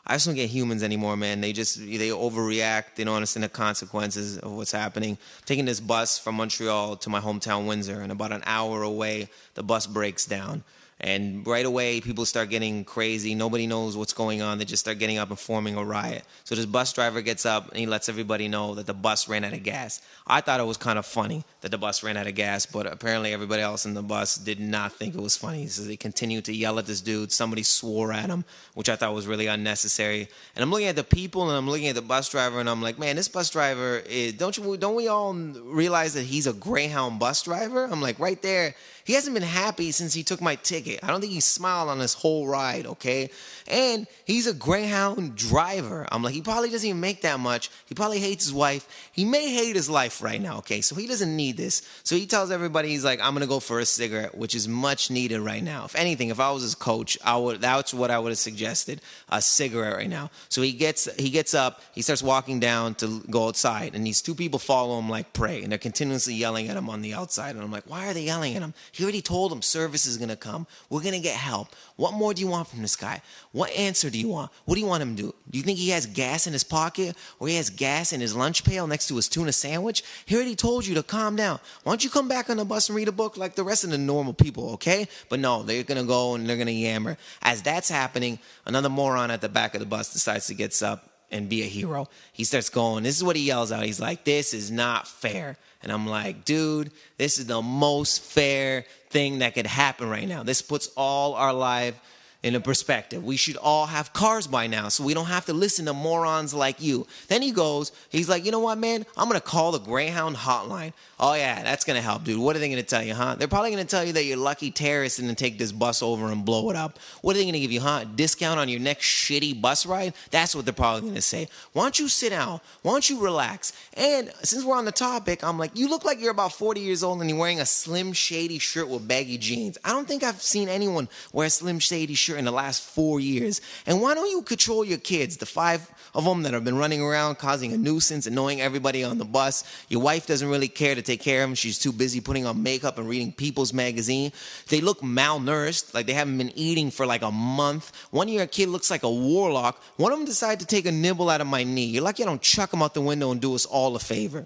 I just don't get humans anymore, man. They overreact. They don't understand the consequences of what's happening. I'm taking this bus from Montreal to my hometown, Windsor, and about an hour away, the bus breaks down. And right away, people start getting crazy. Nobody knows what's going on. They just start getting up and forming a riot. So this bus driver gets up and he lets everybody know that the bus ran out of gas. I thought it was kind of funny that the bus ran out of gas, but apparently everybody else in the bus did not think it was funny. So they continued to yell at this dude. Somebody swore at him, which I thought was really unnecessary. And I'm looking at the people and I'm looking at the bus driver and I'm like, man, this bus driver don't we all realize that he's a Greyhound bus driver? I'm like, right there. He hasn't been happy since he took my ticket. I don't think he smiled on this whole ride, okay? And he's a Greyhound driver. I'm like, he probably doesn't even make that much. He probably hates his wife. He may hate his life right now, okay? So he doesn't need this. So he tells everybody, he's like, I'm going to go for a cigarette, which is much needed right now. If anything, if I was his coach, that's what I would have suggested, a cigarette right now. So he gets up, he starts walking down to go outside, and these two people follow him like prey, and they're continuously yelling at him on the outside. And I'm like, why are they yelling at him? He already told him service is going to come. We're going to get help. What more do you want from this guy? What answer do you want? What do you want him to do? Do you think he has gas in his pocket or he has gas in his lunch pail next to his tuna sandwich? He already told you to calm down. Why don't you come back on the bus and read a book like the rest of the normal people, okay? But no, they're going to go and they're going to yammer. As that's happening, another moron at the back of the bus decides to get up and be a hero. He starts going, this is what he yells out. He's like, this is not fair. And I'm like, dude, this is the most fair thing that could happen right now. This puts all our life in a perspective. We should all have cars by now so we don't have to listen to morons like you. Then he's like, you know what, man? I'm going to call the Greyhound hotline. Oh, yeah, that's going to help, dude. What are they going to tell you, huh? They're probably going to tell you that you're lucky terrorists and then take this bus over and blow it up. What are they going to give you, huh? Discount on your next shitty bus ride? That's what they're probably going to say. Why don't you sit down? Why don't you relax? And since we're on the topic, I'm like, you look like you're about 40 years old and you're wearing a Slim Shady shirt with baggy jeans. I don't think I've seen anyone wear a Slim Shady shirt in the last 4 years. And why don't you control your kids, the 5 of them that have been running around causing a nuisance, annoying everybody on the bus? Your wife doesn't really care to take care of them. She's too busy putting on makeup and reading People's Magazine. They look malnourished, like they haven't been eating for like a month. One of your kid looks like a warlock. One of them decided to take a nibble out of my knee. You're lucky I don't chuck him out the window and do us all a favor.